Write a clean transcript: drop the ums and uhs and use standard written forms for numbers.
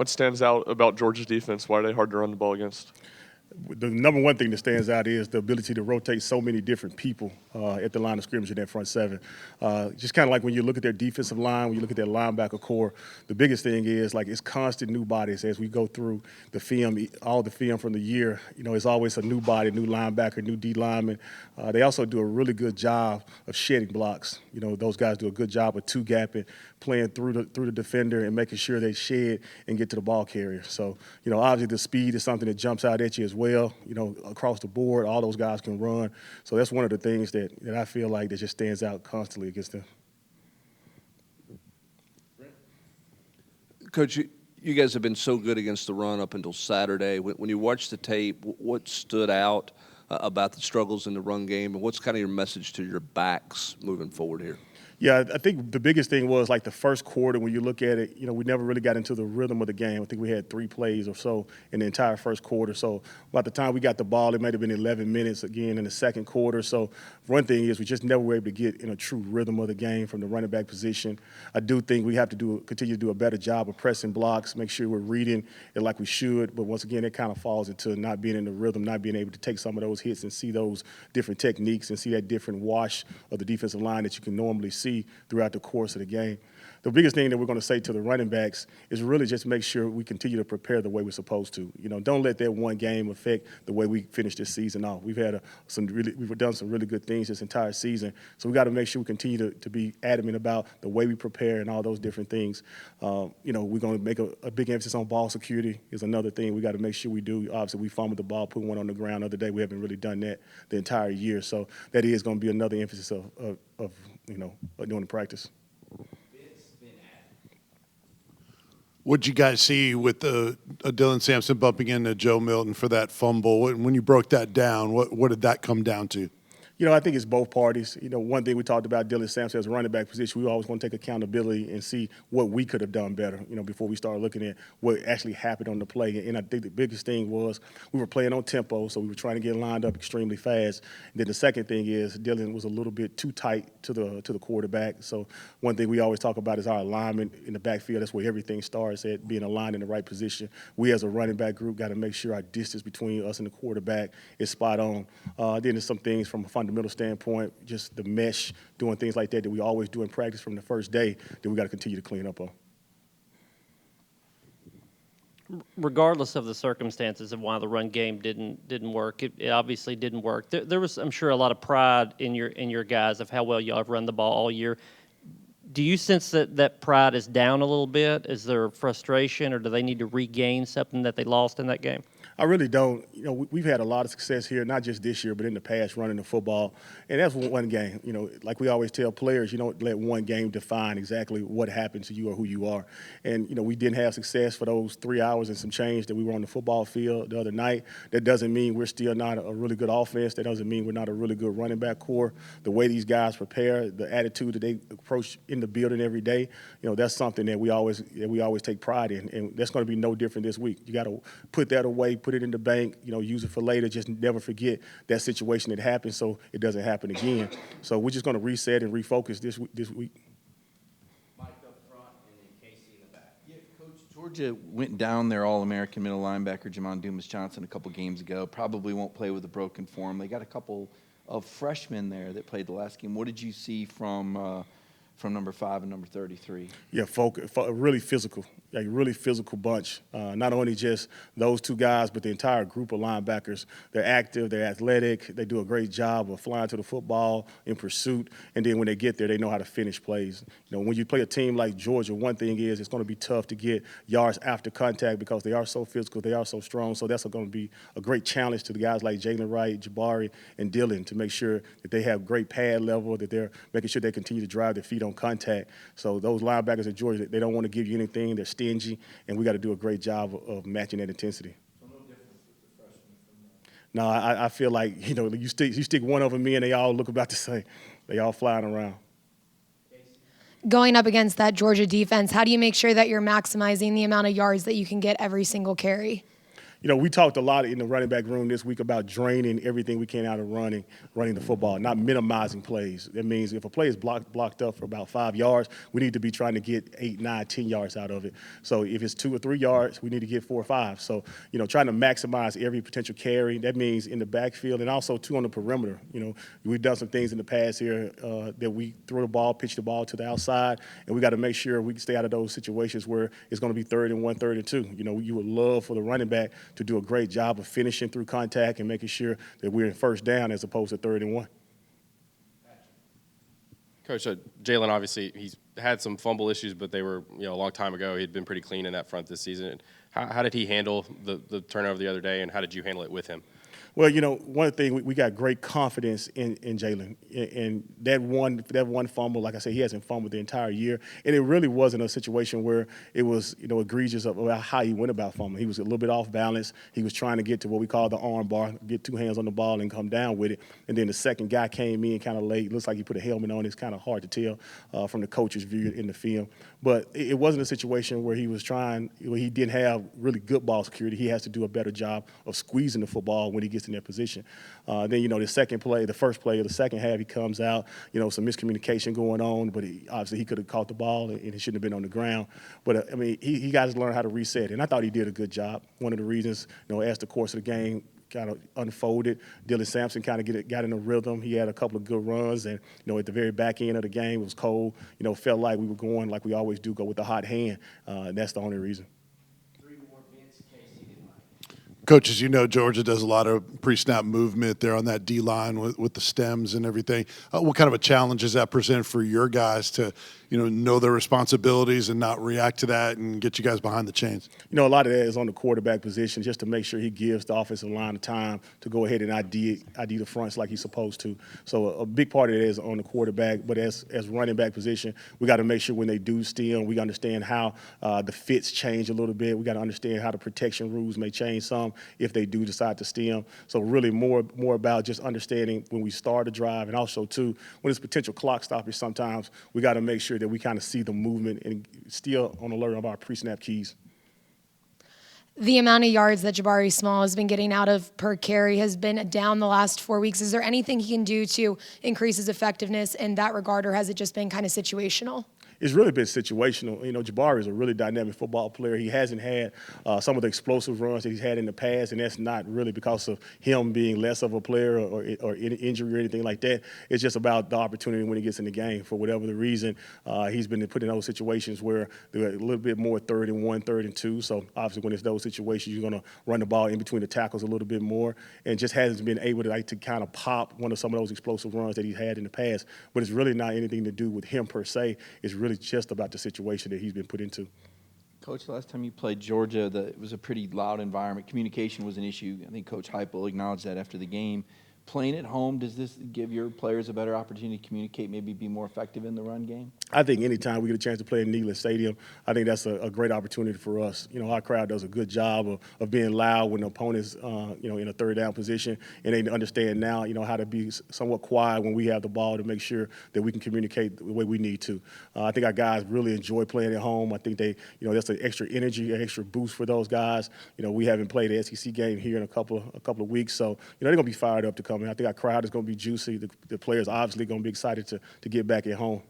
What stands out about Georgia's defense? Why are they hard to run the ball against? The number one thing that stands out is the ability to rotate so many different people at the line of scrimmage in that front seven. Just kind of like when you look at their defensive line, when you look at their linebacker core, the biggest thing is like it's constant new bodies as we go through the film, all the film from the year. You know, it's always a new body, new linebacker, new D lineman. They also do a really good job of shedding blocks. You know, those guys do a good job of two-gapping, playing through the defender and making sure they shed and get to the ball carrier. So, you know, obviously the speed is something that jumps out at you as well. You know, across the board, all those guys can run. So that's one of the things that I feel like that just stands out constantly against them. Coach, you guys have been so good against the run up until Saturday. When you watch the tape, what stood out about the struggles in the run game, and what's kind of your message to your backs moving forward here? Yeah, I think the biggest thing was like the first quarter when you look at it, you know, we never really got into the rhythm of the game. I think we had 3 plays or so in the entire first quarter. So by the time we got the ball, it might have been 11 minutes again in the second quarter. So one thing is we just never were able to get in a true rhythm of the game from the running back position. I do think we have to continue to do a better job of pressing blocks, make sure we're reading it like we should. But once again, it kind of falls into not being in the rhythm, not being able to take some of those hits and see those different techniques and see that different wash of the defensive line that you can normally see throughout the course of the game. The biggest thing that we're going to say to the running backs is really just make sure we continue to prepare the way we're supposed to. You know, don't let that one game affect the way we finish this season off. We've done some really good things this entire season, so we got to make sure we continue to be adamant about the way we prepare and all those different things. You know, we're going to make a big emphasis on ball security is another thing we got to make sure we do. Obviously, we fumbled the ball, put one on the ground the other day. We haven't really done that the entire year, so that is going to be another emphasis of you know, doing the practice. What'd you guys see with Dylan Sampson bumping into Joe Milton for that fumble? When you broke that down, what did that come down to? You know, I think it's both parties. You know, one thing we talked about Dylan Sampson as a running back position, we always want to take accountability and see what we could have done better, you know, before we start looking at what actually happened on the play. And I think the biggest thing was we were playing on tempo, so we were trying to get lined up extremely fast. And then the second thing is Dylan was a little bit too tight to the quarterback. So one thing we always talk about is our alignment in the backfield. That's where everything starts, at being aligned in the right position. We as a running back group got to make sure our distance between us and the quarterback is spot on. Then there's some things from a fundamental standpoint, just the mesh, doing things like that we always do in practice from the first day that we got to continue to clean up on. Regardless of the circumstances of why the run game didn't work, it obviously didn't work. There was, I'm sure, a lot of pride in your guys of how well y'all have run the ball all year. Do you sense that pride is down a little bit? Is there frustration, or do they need to regain something that they lost in that game? I really don't. You know, we've had a lot of success here, not just this year, but in the past running the football. And that's one game. You know, like we always tell players, you don't let one game define exactly what happened to you or who you are. And, you know, we didn't have success for those 3 hours and some change that we were on the football field the other night. That doesn't mean we're still not a really good offense. That doesn't mean we're not a really good running back core. The way these guys prepare, the attitude that they approach in the building every day, you know, that's something that we always take pride in. And that's going to be no different this week. You got to put that away, put it in the bank, you know, use it for later. Just never forget that situation that happened so it doesn't happen again. So we're just going to reset and refocus this week. Mike up front and then Casey in the back. Yeah, Coach, Georgia went down their All-American middle linebacker, Jamon Dumas-Johnson, a couple games ago. Probably won't play with a broken form. They got a couple of freshmen there that played the last game. What did you see from number 5 and number 33? Yeah, really physical. A really physical bunch. Not only just those two guys, but the entire group of linebackers. They're active, they're athletic, they do a great job of flying to the football in pursuit, and then when they get there, they know how to finish plays. You know, when you play a team like Georgia, one thing is it's going to be tough to get yards after contact because they are so physical, they are so strong, so that's going to be a great challenge to the guys like Jalen Wright, Jabari, and Dylan to make sure that they have great pad level, that they're making sure they continue to drive their feet on contact. So those linebackers at Georgia, they don't want to give you anything. They're stingy, and we got to do a great job of matching that intensity. So no difference with the freshmen from No, I feel like, you know, you stick one of them in, they all look about the same. They all flying around. Going up against that Georgia defense, how do you make sure that you're maximizing the amount of yards that you can get every single carry? You know, we talked a lot in the running back room this week about draining everything we can out of running the football, not minimizing plays. That means if a play is blocked up for about 5 yards, we need to be trying to get 8, 9, 10 yards out of it. So if it's 2 or 3 yards, we need to get 4 or 5. So, you know, trying to maximize every potential carry. That means in the backfield and also, too, on the perimeter. You know, we've done some things in the past here that we throw the ball, pitch the ball to the outside, and we got to make sure we can stay out of those situations where it's going to be 3rd and 1, 3rd and 2. You know, you would love for the running back to do a great job of finishing through contact and making sure that we're in 1st down as opposed to 3rd and 1. Coach, Jalen, obviously, he's had some fumble issues, but they were, a long time ago. He'd been pretty clean in that front this season. How did he handle the turnover the other day, and how did you handle it with him? Well, you know, one thing, we got great confidence in Jalen. And that one fumble, like I said, he hasn't fumbled the entire year. And it really wasn't a situation where it was, egregious about how he went about fumbling. He was a little bit off balance. He was trying to get to what we call the arm bar, get 2 hands on the ball and come down with it. And then the second guy came in kind of late. Looks like he put a helmet on. It's kind of hard to tell from the coach's view in the film. But it wasn't a situation where he was he didn't have really good ball security. He has to do a better job of squeezing the football when he gets in that position. Then, the first play of the second half, he comes out, some miscommunication going on, but obviously he could have caught the ball and it shouldn't have been on the ground. But, he got to learn how to reset, and I thought he did a good job. One of the reasons, as the course of the game kind of unfolded, Dylan Sampson kind of got in a rhythm. He had a couple of good runs, and, at the very back end of the game, it was cold. Felt like we were going like we always do, go with the hot hand. And that's the only reason. Coach, as you know, Georgia does a lot of pre-snap movement there on that D-line with the stems and everything. What kind of a challenge does that present for your guys to, know their responsibilities and not react to that and get you guys behind the chains? A lot of that is on the quarterback position, just to make sure he gives the offensive line the time to go ahead and ID the fronts like he's supposed to. So a big part of it is on the quarterback, but as running back position, we got to make sure when they do steal, we understand how the fits change a little bit. We got to understand how the protection rules may change some if they do decide to steal. So really more about just understanding when we start a drive, and also too when it's potential clock stoppage. Sometimes we got to make sure that we kind of see the movement and still on alert of our pre-snap keys. The amount of yards that Jabari Small has been getting out of per carry has been down the last 4 weeks. Is there anything he can do to increase his effectiveness in that regard, or has it just been kind of situational? It's really been situational. Jabari is a really dynamic football player. He hasn't had some of the explosive runs that he's had in the past, and that's not really because of him being less of a player or injury or anything like that. It's just about the opportunity when he gets in the game. For whatever the reason, he's been put in those situations where they're a little bit more 3rd and 1, 3rd and 2. So obviously when it's those situations, you're going to run the ball in between the tackles a little bit more, and just hasn't been able to kind of pop some of those explosive runs that he's had in the past. But it's really not anything to do with him per se. It's really just about the situation that he's been put into. Coach, last time you played Georgia, it was a pretty loud environment. Communication was an issue. I think Coach Heupel acknowledged that after the game. Playing at home, does this give your players a better opportunity to communicate, maybe be more effective in the run game? I think anytime we get a chance to play in Neyland Stadium, I think that's a great opportunity for us. Our crowd does a good job of being loud when the opponent's, in a 3rd down position, and they understand now, how to be somewhat quiet when we have the ball to make sure that we can communicate the way we need to. I think our guys really enjoy playing at home. I think they, that's an extra energy, an extra boost for those guys. We haven't played the SEC game here in a couple of weeks, so they're going to be fired up to come in. I think our crowd is going to be juicy. The players obviously going to be excited to get back at home.